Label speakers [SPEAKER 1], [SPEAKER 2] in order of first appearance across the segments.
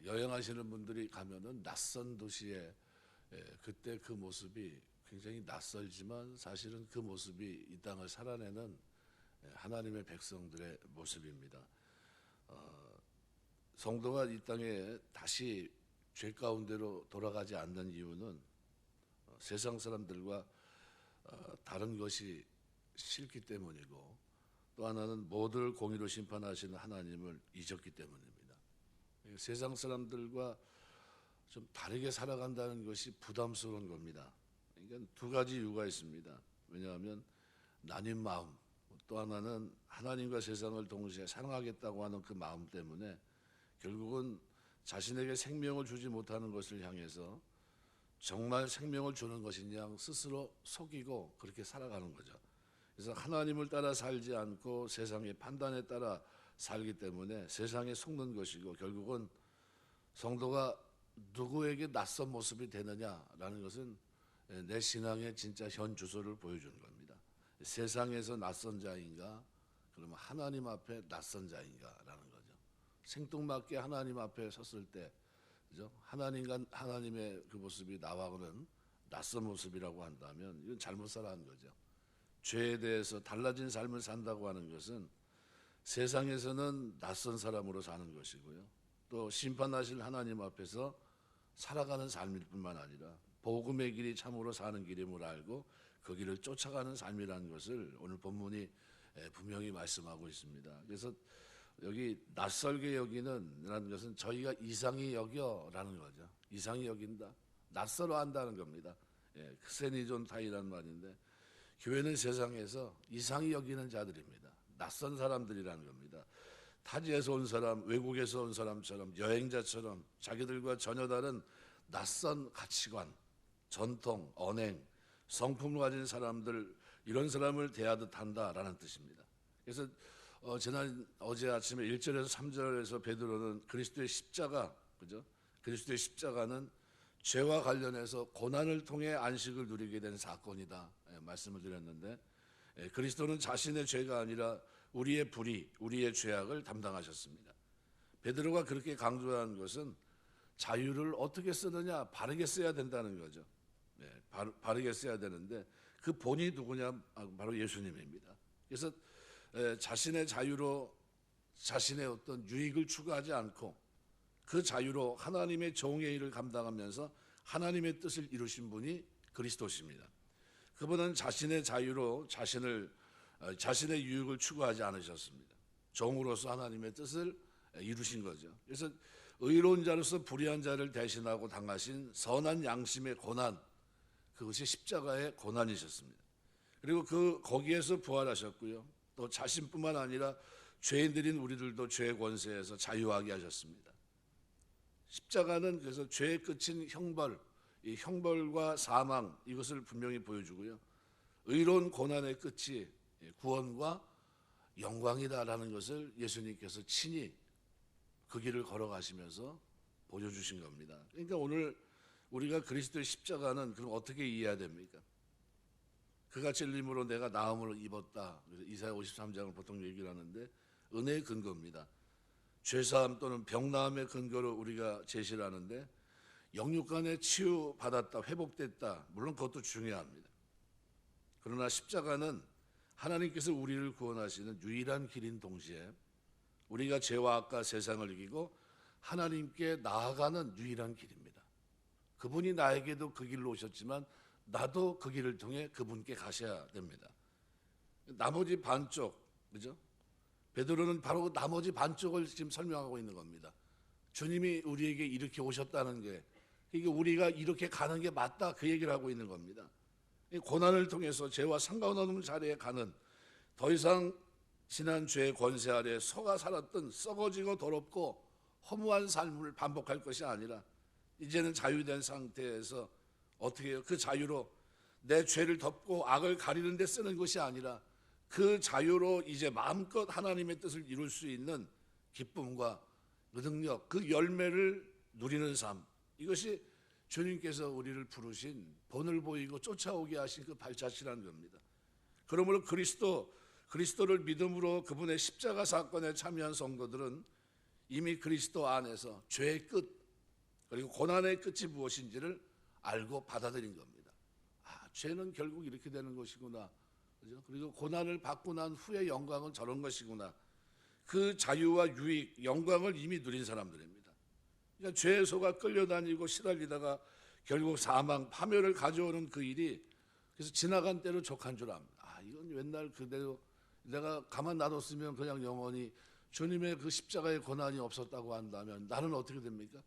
[SPEAKER 1] 여행하시는 분들이 가면은 낯선 도시에 그때 그 모습이 굉장히 낯설지만 사실은 그 모습이 이 땅을 살아내는 하나님의 백성들의 모습입니다. 성도가 이 땅에 다시 죄 가운데로 돌아가지 않는 이유는 세상 사람들과 다른 것이 싫기 때문이고, 또 하나는 모두를 공의로 심판하시는 하나님을 잊었기 때문입니다. 세상 사람들과 좀 다르게 살아간다는 것이 부담스러운 겁니다. 그러니까 두 가지 이유가 있습니다. 왜냐하면 나뉜 마음, 또 하나는 하나님과 세상을 동시에 사랑하겠다고 하는 그 마음 때문에 결국은 자신에게 생명을 주지 못하는 것을 향해서 정말 생명을 주는 것이냐 스스로 속이고 그렇게 살아가는 거죠. 그래서 하나님을 따라 살지 않고 세상의 판단에 따라 살기 때문에 세상에 속는 것이고, 결국은 성도가 누구에게 낯선 모습이 되느냐라는 것은 내 신앙의 진짜 현 주소를 보여주는 겁니다. 세상에서 낯선 자인가, 그러면 하나님 앞에 낯선 자인가라는 거죠. 생뚱맞게 하나님 앞에 섰을 때, 그죠? 하나님의 그 모습이 나와는 낯선 모습이라고 한다면 이건 잘못 살아간 거죠. 죄에 대해서 달라진 삶을 산다고 하는 것은 세상에서는 낯선 사람으로 사는 것이고요, 또 심판하실 하나님 앞에서 살아가는 삶일 뿐만 아니라 복음의 길이 참으로 사는 길임을 알고 그 길을 쫓아가는 삶이라는 것을 오늘 본문이 분명히 말씀하고 있습니다. 그래서 여기 낯설게 여기는 라는 것은 저희가 이상히 여겨라는 거죠. 이상히 여긴다, 낯설어 한다는 겁니다. 크세니존타이라는 말인데, 교회는 세상에서 이상히 여기는 자들입니다. 낯선 사람들이라는 겁니다. 타지에서 온 사람, 외국에서 온 사람처럼, 여행자처럼 자기들과 전혀 다른 낯선 가치관, 전통, 언행, 성품을 가진 사람들, 이런 사람을 대하듯 한다라는 뜻입니다. 그래서 어제 아침에 1절에서 3절에서 베드로는 그리스도의 십자가, 그죠? 그리스도의 십자가는 죄와 관련해서 고난을 통해 안식을 누리게 된 사건이다 말씀을 드렸는데, 그리스도는 자신의 죄가 아니라 우리의 불의, 우리의 죄악을 담당하셨습니다. 베드로가 그렇게 강조한 것은 자유를 어떻게 쓰느냐, 바르게 써야 된다는 거죠. 바르게 써야 되는데 그 본이 누구냐, 바로 예수님입니다. 그래서 자신의 자유로 자신의 어떤 유익을 추구하지 않고 그 자유로 하나님의 정의 일을 감당하면서 하나님의 뜻을 이루신 분이 그리스도십니다. 그분은 자신의 자유로 자신의 유익을 추구하지 않으셨습니다. 종으로서 하나님의 뜻을 이루신 거죠. 그래서 의로운 자로서 불의한 자를 대신하고 당하신 선한 양심의 고난, 그것이 십자가의 고난이셨습니다. 그리고 거기에서 부활하셨고요, 또 자신뿐만 아니라 죄인들인 우리들도 죄의 권세에서 자유하게 하셨습니다. 십자가는 그래서 죄의 끝인 형벌, 이 형벌과 사망, 이것을 분명히 보여주고요, 의로운 고난의 끝이 구원과 영광이다라는 것을 예수님께서 친히 그 길을 걸어가시면서 보여주신 겁니다. 그러니까 오늘 우리가 그리스도의 십자가는 그럼 어떻게 이해해야 됩니까? 그가 찔림으로 내가 나음을 입었다. 그래서 이사야 53장을 보통 얘기를 하는데 은혜의 근거입니다. 죄사함 또는 병나음의 근거로 우리가 제시를 하는데, 영육간에 치유받았다, 회복됐다, 물론 그것도 중요합니다. 그러나 십자가는 하나님께서 우리를 구원하시는 유일한 길인 동시에 우리가 죄와 악과 세상을 이기고 하나님께 나아가는 유일한 길입니다. 그분이 나에게도 그 길로 오셨지만 나도 그 길을 통해 그분께 가셔야 됩니다. 나머지 반쪽, 그죠? 베드로는 바로 그 나머지 반쪽을 지금 설명하고 있는 겁니다. 주님이 우리에게 이렇게 오셨다는 게, 이게 우리가 이렇게 가는 게 맞다, 그 얘기를 하고 있는 겁니다. 고난을 통해서 죄와 상관없는 자리에 가는, 더 이상 지난 죄의 권세 아래 속아 살았던 썩어지고 더럽고 허무한 삶을 반복할 것이 아니라 이제는 자유된 상태에서 어떻게 해요? 그 자유로 내 죄를 덮고 악을 가리는 데 쓰는 것이 아니라 그 자유로 이제 마음껏 하나님의 뜻을 이룰 수 있는 기쁨과 그 능력, 그 열매를 누리는 삶, 이것이 주님께서 우리를 부르신, 본을 보이고 쫓아오게 하신 그 발자취라는 겁니다. 그러므로 그리스도를 믿음으로 그분의 십자가 사건에 참여한 성도들은 이미 그리스도 안에서 죄의 끝 그리고 고난의 끝이 무엇인지를 알고 받아들인 겁니다. 아, 죄는 결국 이렇게 되는 것이구나. 그죠? 그리고 고난을 받고 난 후의 영광은 저런 것이구나. 그 자유와 유익, 영광을 이미 누린 사람들입니다. 그러니까 죄에 속아 끌려다니고 시달리다가 결국 사망, 파멸을 가져오는 그 일이 그래서 지나간 때로 족한 줄 압니다. 아, 이건 옛날 그대로 내가 가만 놔뒀으면 그냥 영원히 주님의 그 십자가의 고난이 없었다고 한다면 나는 어떻게 됩니까?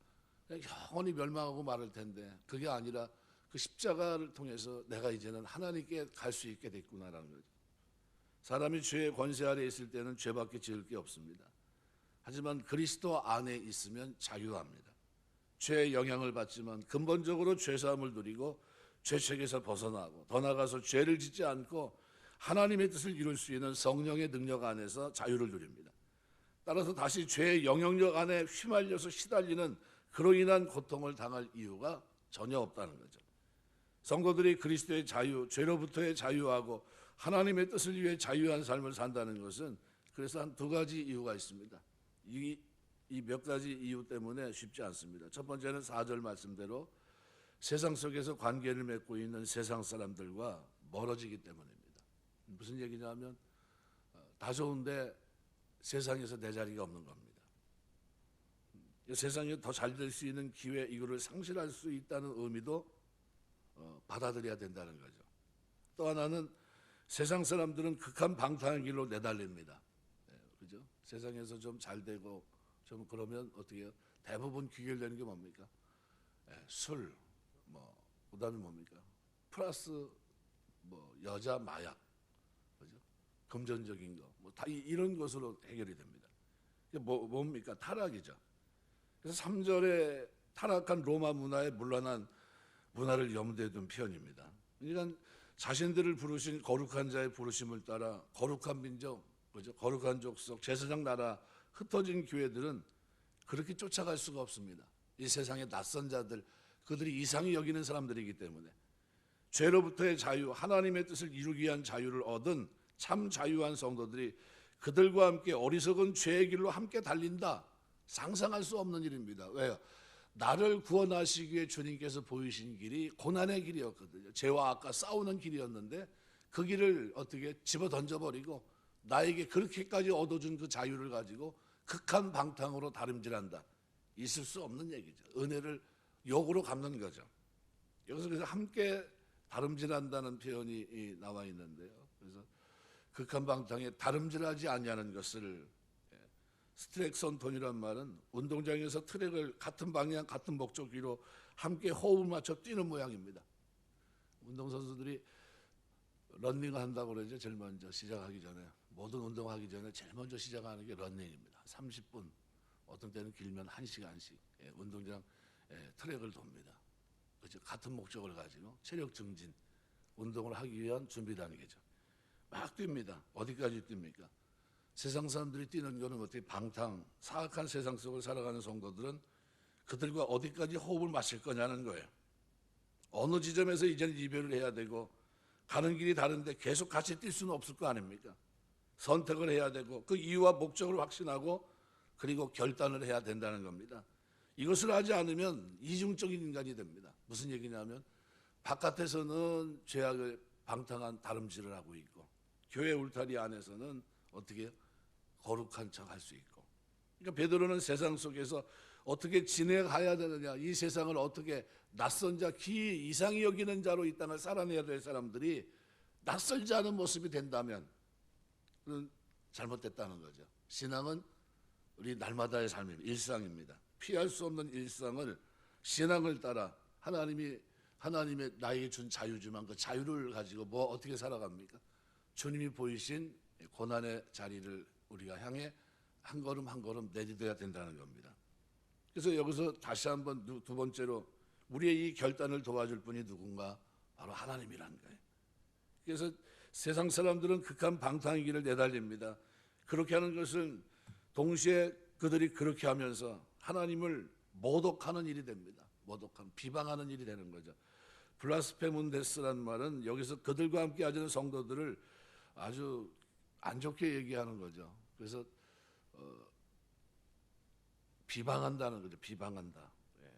[SPEAKER 1] 그냥 영원히 멸망하고 말할 텐데 그게 아니라 그 십자가를 통해서 내가 이제는 하나님께 갈 수 있게 됐구나라는 거죠. 사람이 죄의 권세 아래 있을 때는 죄밖에 지을 게 없습니다. 하지만 그리스도 안에 있으면 자유합니다. 죄의 영향을 받지만 근본적으로 죄사함을 누리고 죄책에서 벗어나고 더 나아가서 죄를 짓지 않고 하나님의 뜻을 이룰 수 있는 성령의 능력 안에서 자유를 누립니다. 따라서 다시 죄의 영향력 안에 휘말려서 시달리는 그로 인한 고통을 당할 이유가 전혀 없다는 거죠. 성도들이 그리스도의 자유, 죄로부터의 자유하고 하나님의 뜻을 위해 자유한 삶을 산다는 것은 그래서 한 두 가지 이유가 있습니다. 이 몇 가지 이유 때문에 쉽지 않습니다. 첫 번째는 4절 말씀대로 세상 속에서 관계를 맺고 있는 세상 사람들과 멀어지기 때문입니다. 무슨 얘기냐면 다 좋은데 세상에서 내 자리가 없는 겁니다. 세상에 더 잘 될 수 있는 기회 이거를 상실할 수 있다는 의미도 받아들여야 된다는 거죠. 또 하나는 세상 사람들은 극한 방탕한 길로 내달립니다. 그죠? 세상에서 좀 잘 되고 좀 그러면 어떻게 해요? 대부분 귀결되는 게 뭡니까? 술, 그다음에 뭡니까? 플러스 여자, 마약, 그죠? 금전적인 거, 다 이런 것으로 해결이 됩니다. 뭡니까? 타락이죠. 그래서 3절에 타락한 로마 문화에 물러난 문화를 염두에 둔 표현입니다. 그러니까 자신들을 부르신 거룩한 자의 부르심을 따라 거룩한 민족, 그죠? 거룩한 족속, 제사장 나라 흩어진 교회들은 그렇게 쫓아갈 수가 없습니다. 이 세상의 낯선 자들, 그들이 이상히 여기는 사람들이기 때문에 죄로부터의 자유, 하나님의 뜻을 이루기 위한 자유를 얻은 참 자유한 성도들이 그들과 함께 어리석은 죄의 길로 함께 달린다. 상상할 수 없는 일입니다. 왜요? 나를 구원하시기 위해 주님께서 보이신 길이 고난의 길이었거든요. 죄와 악과 싸우는 길이었는데 그 길을 어떻게 집어 던져버리고 나에게 그렇게까지 얻어준 그 자유를 가지고 극한 방탕으로 다름질한다. 있을 수 없는 얘기죠. 은혜를 욕으로 갚는 거죠. 여기서 그래서 함께 다름질한다는 표현이 나와 있는데요. 그래서 극한 방탕에 다름질하지 아니하는 것을 스트렉선톤이란 말은 운동장에서 트랙을 같은 방향 같은 목적 위로 함께 호흡을 맞춰 뛰는 모양입니다. 운동선수들이 런닝을 한다고 그러죠. 제일 먼저 시작하기 전에 모든 운동하기 전에 제일 먼저 시작하는 게 런닝입니다. 30분 어떤 때는 길면 1시간씩 운동장 트랙을 돕니다. 그렇죠? 같은 목적을 가지고 체력 증진 운동을 하기 위한 준비 단계죠. 막 뜁니다. 어디까지 뜁니까? 세상 사람들이 뛰는 거는 어떻게 방탕, 사악한 세상 속을 살아가는 성도들은 그들과 어디까지 호흡을 맞출 거냐는 거예요. 어느 지점에서 이제는 이별을 해야 되고 가는 길이 다른데 계속 같이 뛸 수는 없을 거 아닙니까? 선택을 해야 되고 그 이유와 목적을 확신하고 그리고 결단을 해야 된다는 겁니다. 이것을 하지 않으면 이중적인 인간이 됩니다. 무슨 얘기냐면 바깥에서는 죄악을 방탕한 다름질을 하고 있고 교회 울타리 안에서는 어떻게 거룩한 척 할 수 있고. 그러니까 베드로는 세상 속에서 어떻게 지내가야 되느냐, 이 세상을 어떻게 낯선 자, 기 이상히 여기는 자로 이 땅을 살아내야 될 사람들이 낯설지 않은 모습이 된다면 그건 잘못됐다는 거죠. 신앙은 우리 날마다의 삶입니다. 일상입니다. 피할 수 없는 일상을 신앙을 따라 하나님의 나에게 준 자유지만 그 자유를 가지고 어떻게 살아갑니까? 주님이 보이신 고난의 자리를 우리가 향해 한 걸음 한 걸음 내딛어야 된다는 겁니다. 그래서 여기서 다시 한번 두 번째로 우리의 이 결단을 도와줄 분이 누군가? 바로 하나님이라는 거예요. 그래서 세상 사람들은 극한 방탕의 길을 내달립니다. 그렇게 하는 것은 동시에 그들이 그렇게 하면서 하나님을 모독하는 일이 됩니다. 모독하는, 비방하는 일이 되는 거죠. 블라스페문데스라는 말은 여기서 그들과 함께 하는 성도들을 아주 안 좋게 얘기하는 거죠. 그래서 비방한다는 거죠. 비방한다. 예.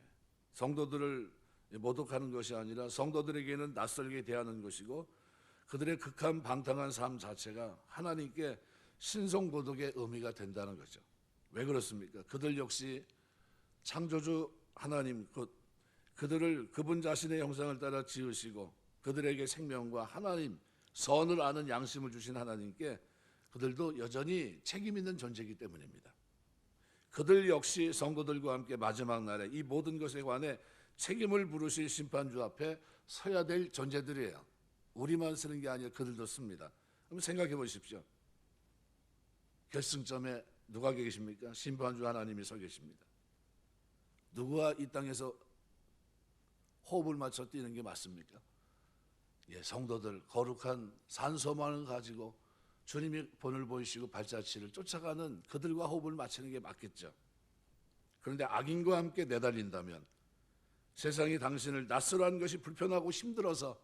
[SPEAKER 1] 성도들을 모독하는 것이 아니라 성도들에게는 낯설게 대하는 것이고 그들의 극한 방탕한 삶 자체가 하나님께 신성모독의 의미가 된다는 거죠. 왜 그렇습니까? 그들 역시 창조주 하나님 그들을 그분 자신의 형상을 따라 지으시고 그들에게 생명과 하나님 선을 아는 양심을 주신 하나님께 그들도 여전히 책임 있는 존재이기 때문입니다. 그들 역시 성도들과 함께 마지막 날에 이 모든 것에 관해 책임을 물으실 심판주 앞에 서야 될 존재들이에요. 우리만 쓰는 게 아니라 그들도 씁니다. 그럼 생각해 보십시오. 결승점에 누가 계십니까? 심판주 하나님이 서 계십니다. 누구와 이 땅에서 호흡을 맞춰 뛰는 게 맞습니까? 예, 성도들 거룩한 산소만을 가지고 주님이 본을 보이시고 발자취를 쫓아가는 그들과 호흡을 맞추는 게 맞겠죠. 그런데 악인과 함께 내달린다면 세상이 당신을 낯설어하는 것이 불편하고 힘들어서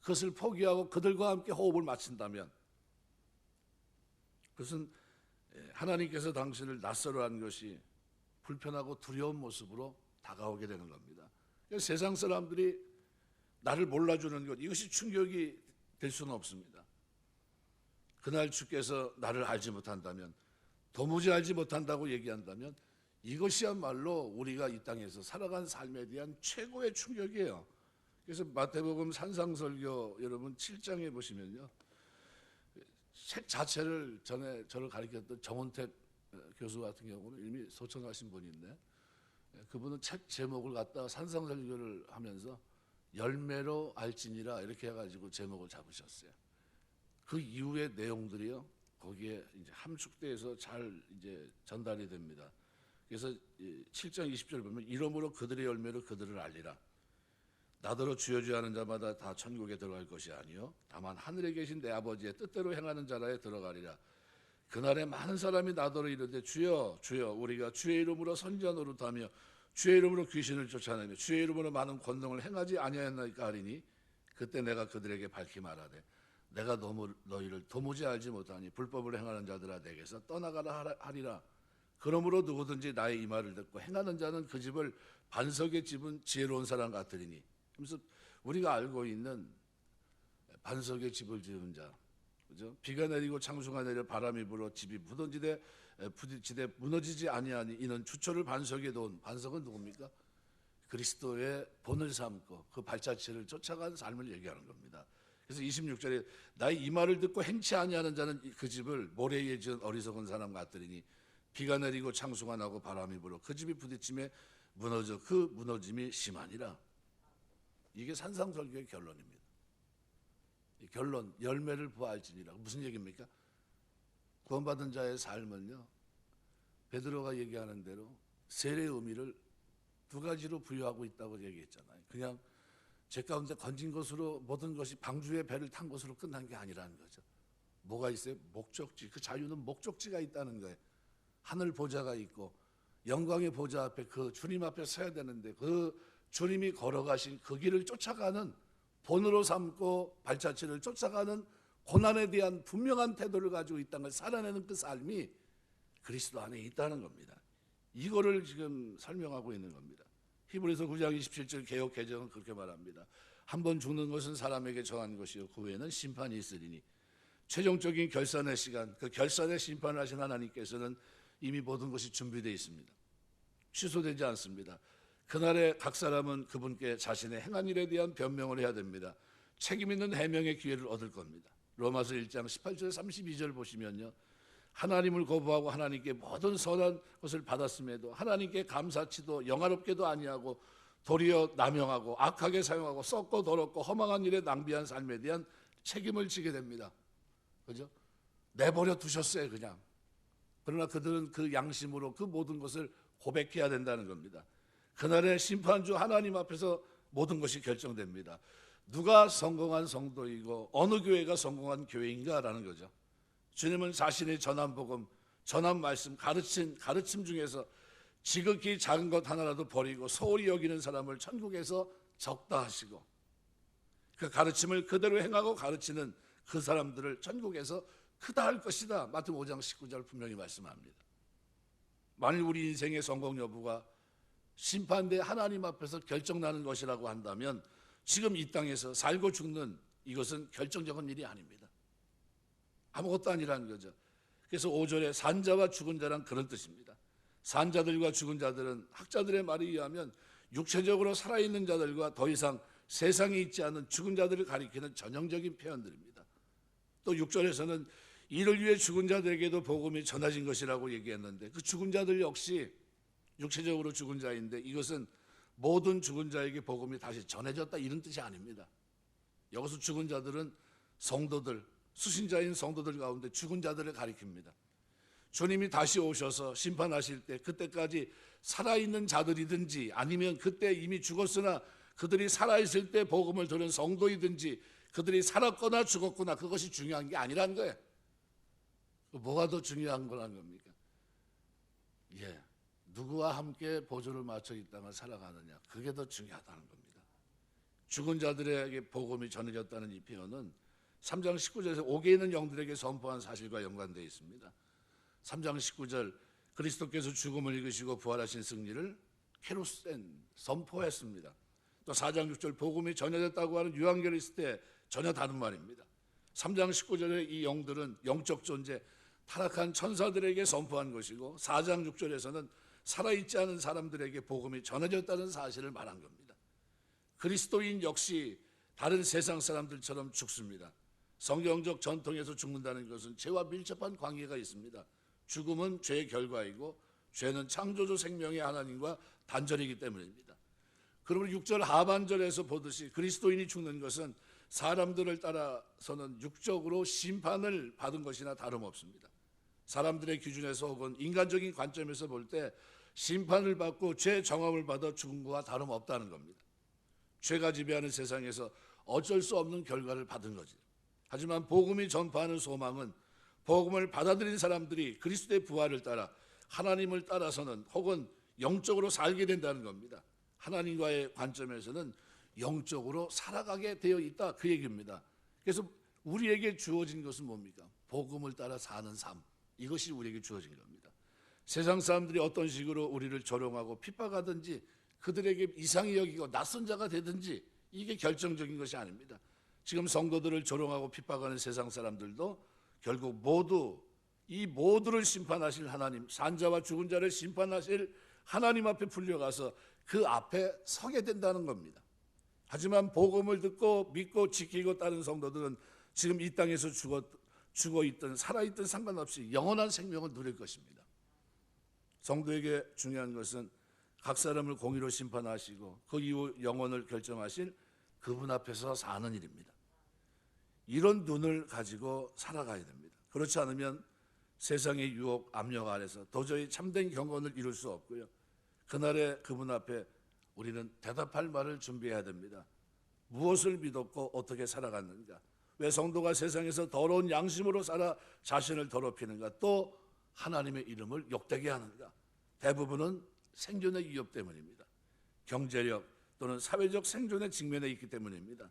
[SPEAKER 1] 그것을 포기하고 그들과 함께 호흡을 맞춘다면 그것은 하나님께서 당신을 낯설어하는 것이 불편하고 두려운 모습으로 다가오게 되는 겁니다. 세상 사람들이 나를 몰라주는 것 이것이 충격이 될 수는 없습니다. 그날 주께서 나를 알지 못한다면 도무지 알지 못한다고 얘기한다면 이것이야말로 우리가 이 땅에서 살아간 삶에 대한 최고의 충격이에요. 그래서 마태복음 산상설교 여러분 7장에 보시면요. 책 자체를 전에 저를 가르쳤던 정원택 교수 같은 경우는 이미 소천하신 분인데 그분은 책 제목을 갖다 산상설교를 하면서 열매로 알지니라 이렇게 해가지고 제목을 잡으셨어요. 그 이후의 내용들이요 거기에 이제 함축돼서 잘 이제 전달이 됩니다. 그래서 7장 20절 보면 이러므로 그들의 열매로 그들을 알리라. 나더러 주여 주여 하는 자마다 다 천국에 들어갈 것이 아니요 다만 하늘에 계신 내 아버지의 뜻대로 행하는 자라에 들어가리라. 그날에 많은 사람이 나더러 이르되 주여 주여 우리가 주의 이름으로 선지자 노릇하며 주의 이름으로 귀신을 쫓아내며 주의 이름으로 많은 권능을 행하지 아니하였나이까 하리니 그때 내가 그들에게 밝히 말하되 내가 너희를 도무지 알지 못하니 불법을 행하는 자들아 내게서 떠나가라 하리라. 그러므로 누구든지 나의 이 말을 듣고 행하는 자는 그 집을 반석에 집은 지혜로운 사람 같으리니. 그래서 우리가 알고 있는 반석에 집을 지은 자, 그죠? 비가 내리고 창수가 내려 바람이 불어 집이 무너지되 부딪히되 무너지지 아니하니 이는 주초를 반석에 놓은 반석은 누굽니까? 그리스도의 본을 삼고 그 발자취를 쫓아간 삶을 얘기하는 겁니다. 그래서 26절에 나의 이 말을 듣고 행치 아니하는 자는 그 집을 모래 위에 지은 어리석은 사람 같으리니 비가 내리고 창수가 나고 바람이 불어 그 집이 부딪힘에 무너져 그 무너짐이 심하니라. 이게 산상설교의 결론입니다. 이 결론 열매를 보아할지니라. 무슨 얘기입니까? 구원받은 자의 삶은요 베드로가 얘기하는 대로 세례의 의미를 두 가지로 부여하고 있다고 얘기했잖아요. 그냥 제 가운데 건진 것으로 모든 것이 방주의 배를 탄 것으로 끝난 게 아니라는 거죠. 뭐가 있어요? 목적지. 그 자유는 목적지가 있다는 거예요. 하늘 보좌가 있고 영광의 보좌 앞에 그 주님 앞에 서야 되는데 그 주님이 걸어가신 그 길을 쫓아가는 본으로 삼고 발자취를 쫓아가는 고난에 대한 분명한 태도를 가지고 이 땅을 살아내는 그 삶이 그리스도 안에 있다는 겁니다. 이거를 지금 설명하고 있는 겁니다. 히브리서 9장 27절 개역 개정은 그렇게 말합니다. 한 번 죽는 것은 사람에게 정한 것이요 그 후에는 심판이 있으리니 최종적인 결산의 시간 그 결산의 심판을 하신 하나님께서는 이미 모든 것이 준비되어 있습니다. 취소되지 않습니다. 그날에 각 사람은 그분께 자신의 행한 일에 대한 변명을 해야 됩니다. 책임 있는 해명의 기회를 얻을 겁니다. 로마서 1장 18절 32절 보시면요. 하나님을 거부하고 하나님께 모든 선한 것을 받았음에도 하나님께 감사치도 영화롭게도 아니하고 도리어 남용하고 악하게 사용하고 썩고 더럽고 허망한 일에 낭비한 삶에 대한 책임을 지게 됩니다. 그죠? 내버려 두셨어요 그냥. 그러나 그들은 그 양심으로 그 모든 것을 고백해야 된다는 겁니다. 그날의 심판주 하나님 앞에서 모든 것이 결정됩니다. 누가 성공한 성도이고 어느 교회가 성공한 교회인가라는 거죠. 주님은 자신의 전한 복음, 전한 말씀, 가르침 중에서 지극히 작은 것 하나라도 버리고 소홀히 여기는 사람을 천국에서 적다 하시고 그 가르침을 그대로 행하고 가르치는 그 사람들을 천국에서 크다 할 것이다. 마태복음 5장 19절 분명히 말씀합니다. 만일 우리 인생의 성공 여부가 심판대 하나님 앞에서 결정나는 것이라고 한다면 지금 이 땅에서 살고 죽는 이것은 결정적인 일이 아닙니다. 아무것도 아니라는 거죠. 그래서 5절에 산자와 죽은 자란 그런 뜻입니다. 산자들과 죽은 자들은 학자들의 말에 의하면 육체적으로 살아있는 자들과 더 이상 세상에 있지 않은 죽은 자들을 가리키는 전형적인 표현들입니다. 또 6절에서는 이를 위해 죽은 자들에게도 복음이 전해진 것이라고 얘기했는데 그 죽은 자들 역시 육체적으로 죽은 자인데 이것은 모든 죽은 자에게 복음이 다시 전해졌다 이런 뜻이 아닙니다. 여기서 죽은 자들은 성도들, 수신자인 성도들 가운데 죽은 자들을 가리킵니다. 주님이 다시 오셔서 심판하실 때 그때까지 살아있는 자들이든지 아니면 그때 이미 죽었으나 그들이 살아있을 때 복음을 들은 성도이든지 그들이 살았거나 죽었거나 그것이 중요한 게 아니라는 거예요. 뭐가 더 중요한 거라는 겁니까? 누구와 함께 보조를 맞춰 이 땅을 살아가느냐, 그게 더 중요하다는 겁니다. 죽은 자들에게 복음이 전해졌다는 이 표현은 3장 19절에서 옥에 있는 영들에게 선포한 사실과 연관되어 있습니다. 3장 19절 그리스도께서 죽음을 이기시고 부활하신 승리를 케루센 선포했습니다. 또 4장 6절 복음이 전해졌다고 하는 유한결이 있을 때 전혀 다른 말입니다. 3장 19절의 이 영들은 영적 존재 타락한 천사들에게 선포한 것이고 4장 6절에서는 살아있지 않은 사람들에게 복음이 전해졌다는 사실을 말한 겁니다. 그리스도인 역시 다른 세상 사람들처럼 죽습니다. 성경적 전통에서 죽는다는 것은 죄와 밀접한 관계가 있습니다. 죽음은 죄의 결과이고 죄는 창조주 생명의 하나님과 단절이기 때문입니다. 그러면 6절 하반절에서 보듯이 그리스도인이 죽는 것은 사람들을 따라서는 육적으로 심판을 받은 것이나 다름없습니다. 사람들의 기준에서 혹은 인간적인 관점에서 볼 때 심판을 받고 죄 정함을 받아 죽은 것과 다름없다는 겁니다. 죄가 지배하는 세상에서 어쩔 수 없는 결과를 받은 거지. 하지만 복음이 전파하는 소망은 복음을 받아들인 사람들이 그리스도의 부활을 따라 하나님을 따라서는 혹은 영적으로 살게 된다는 겁니다. 하나님과의 관점에서는 영적으로 살아가게 되어 있다 그 얘기입니다. 그래서 우리에게 주어진 것은 뭡니까? 복음을 따라 사는 삶, 이것이 우리에게 주어진 겁니다. 세상 사람들이 어떤 식으로 우리를 조롱하고 핍박하든지 그들에게 이상히 여기고 낯선 자가 되든지 이게 결정적인 것이 아닙니다. 지금 성도들을 조롱하고 핍박하는 세상 사람들도 결국 모두 이 모두를 심판하실 하나님, 산자와 죽은 자를 심판하실 하나님 앞에 풀려가서 그 앞에 서게 된다는 겁니다. 하지만 복음을 듣고 믿고 지키고 따른 성도들은 지금 이 땅에서 죽어있든 살아있든 상관없이 영원한 생명을 누릴 것입니다. 성도에게 중요한 것은 각 사람을 공의로 심판하시고 그 이후 영혼을 결정하실 그분 앞에서 사는 일입니다. 이런 눈을 가지고 살아가야 됩니다. 그렇지 않으면 세상의 유혹, 압력 아래서 도저히 참된 경건을 이룰 수 없고요. 그날에 그분 앞에 우리는 대답할 말을 준비해야 됩니다. 무엇을 믿었고 어떻게 살아갔는가? 왜 성도가 세상에서 더러운 양심으로 살아 자신을 더럽히는가? 또 하나님의 이름을 욕되게 하는가? 대부분은 생존의 위협 때문입니다. 경제력 또는 사회적 생존의 직면에 있기 때문입니다.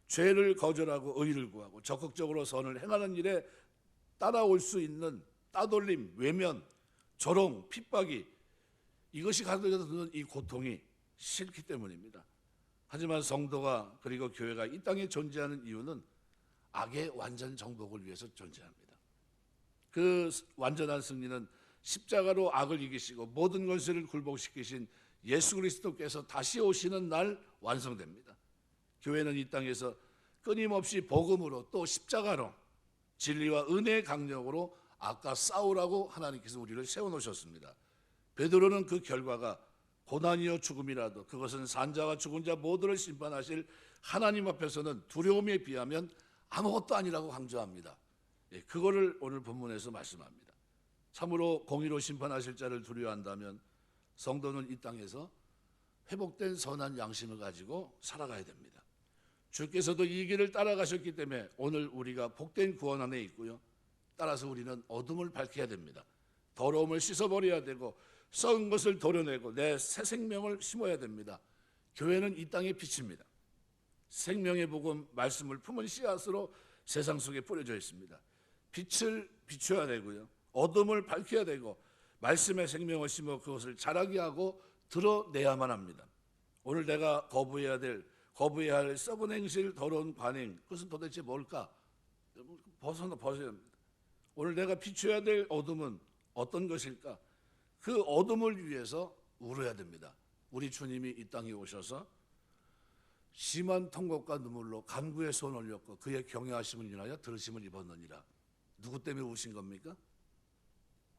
[SPEAKER 1] 죄를 거절하고 의를 구하고 적극적으로 선을 행하는 일에 따라올 수 있는 따돌림, 외면, 조롱, 핍박이 이것이 가져다 주는 이 고통이 싫기 때문입니다. 하지만 성도가 그리고 교회가 이 땅에 존재하는 이유는 악의 완전 정복을 위해서 존재합니다. 그 완전한 승리는 십자가로 악을 이기시고 모든 권세를 굴복시키신 예수 그리스도께서 다시 오시는 날 완성됩니다. 교회는 이 땅에서 끊임없이 복음으로 또 십자가로 진리와 은혜의 강력으로 악과 싸우라고 하나님께서 우리를 세워놓으셨습니다. 베드로는 그 결과가 고난이요 죽음이라도 그것은 산자와 죽은 자 모두를 심판하실 하나님 앞에서는 두려움에 비하면 아무것도 아니라고 강조합니다. 그거를 오늘 본문에서 말씀합니다. 참으로 공의로 심판하실 자를 두려워한다면 성도는 이 땅에서 회복된 선한 양심을 가지고 살아가야 됩니다. 주께서도 이 길을 따라가셨기 때문에 오늘 우리가 복된 구원 안에 있고요. 따라서 우리는 어둠을 밝혀야 됩니다. 더러움을 씻어버려야 되고 썩은 것을 도려내고 내 새 생명을 심어야 됩니다. 교회는 이 땅의 빛입니다. 생명의 복음 말씀을 품은 씨앗으로 세상 속에 뿌려져 있습니다. 빛을 비춰야 되고요. 어둠을 밝혀야 되고 말씀의 생명을 심어 그것을 자라게 하고 드러내야만 합니다. 오늘 내가 거부해야 할 썩은 행실, 더러운 관행, 그것은 도대체 뭘까? 벗어야 합니다. 오늘 내가 비춰야 될 어둠은 어떤 것일까? 그 어둠을 위해서 울어야 됩니다. 우리 주님이 이 땅에 오셔서 심한 통곡과 눈물로 간구의 손을 올렸고 그의 경외하심을 인하여 들으심을 입었느니라. 누구 때문에 우신 겁니까?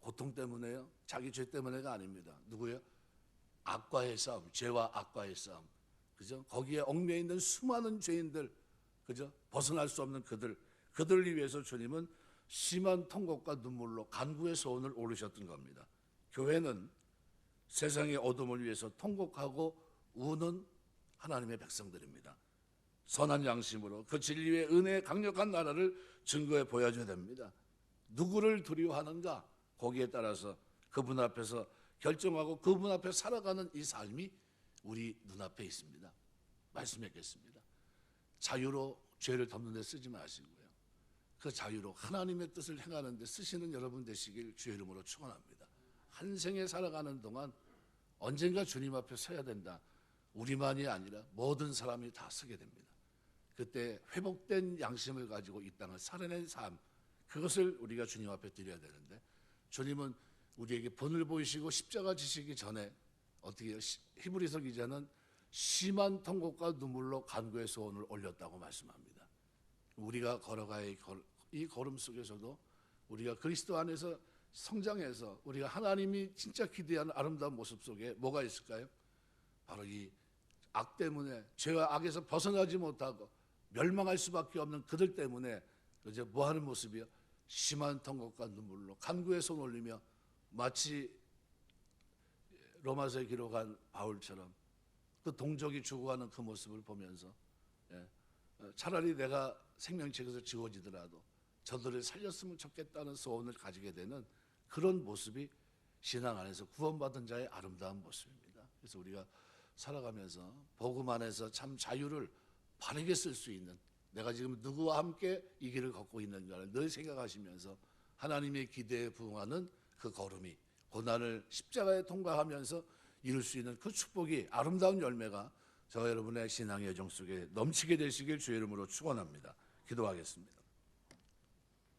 [SPEAKER 1] 고통 때문에요? 자기 죄 때문에가 아닙니다. 누구요? 악과의 싸움, 죄와 악과의 싸움. 그죠? 거기에 얽매여 있는 수많은 죄인들, 그죠? 벗어날 수 없는 그들을 위해서 주님은 심한 통곡과 눈물로 간구의 소원을 오르셨던 겁니다. 교회는 세상의 어둠을 위해서 통곡하고 우는 하나님의 백성들입니다. 선한 양심으로 그 진리의 은혜의 강력한 나라를 증거해 보여줘야 됩니다. 누구를 두려워하는가? 거기에 따라서 그분 앞에서 결정하고 그분 앞에 살아가는 이 삶이 우리 눈앞에 있습니다. 말씀했겠습니다. 자유로 죄를 덮는 데 쓰지 마시고요. 그 자유로 하나님의 뜻을 행하는 데 쓰시는 여러분 되시길 주의 이름으로 축원합니다. 한 생에 살아가는 동안 언젠가 주님 앞에 서야 된다. 우리만이 아니라 모든 사람이 다 서게 됩니다. 그때 회복된 양심을 가지고 이 땅을 살아낸 삶, 그것을 우리가 주님 앞에 드려야 되는데 주님은 우리에게 본을 보이시고 십자가 지시기 전에 어떻게 히브리서 기자는 심한 통곡과 눈물로 간구의 소원을 올렸다고 말씀합니다. 우리가 걸어가야 이 걸음 속에서도 우리가 그리스도 안에서 성장해서 우리가 하나님이 진짜 기대하는 아름다운 모습 속에 뭐가 있을까요? 바로 이 악 때문에 죄와 악에서 벗어나지 못하고 멸망할 수밖에 없는 그들 때문에 이제 뭐 하는 모습이요? 심한 통곡과 눈물로 간구의 손 올리며 마치 로마서에 기록한 바울처럼 그 동족이 죽어가는 그 모습을 보면서 차라리 내가 생명책에서 지워지더라도 저들을 살렸으면 좋겠다는 소원을 가지게 되는 그런 모습이 신앙 안에서 구원받은 자의 아름다운 모습입니다. 그래서 우리가 살아가면서 복음 안에서 참 자유를 바르게 쓸 수 있는, 내가 지금 누구와 함께 이 길을 걷고 있는가를 늘 생각하시면서 하나님의 기대에 부응하는 그 걸음이 고난을 십자가에 통과하면서 이룰 수 있는 그 축복이, 아름다운 열매가 저와 여러분의 신앙의 여정 속에 넘치게 되시길 주의 이름으로 축원합니다. 기도하겠습니다.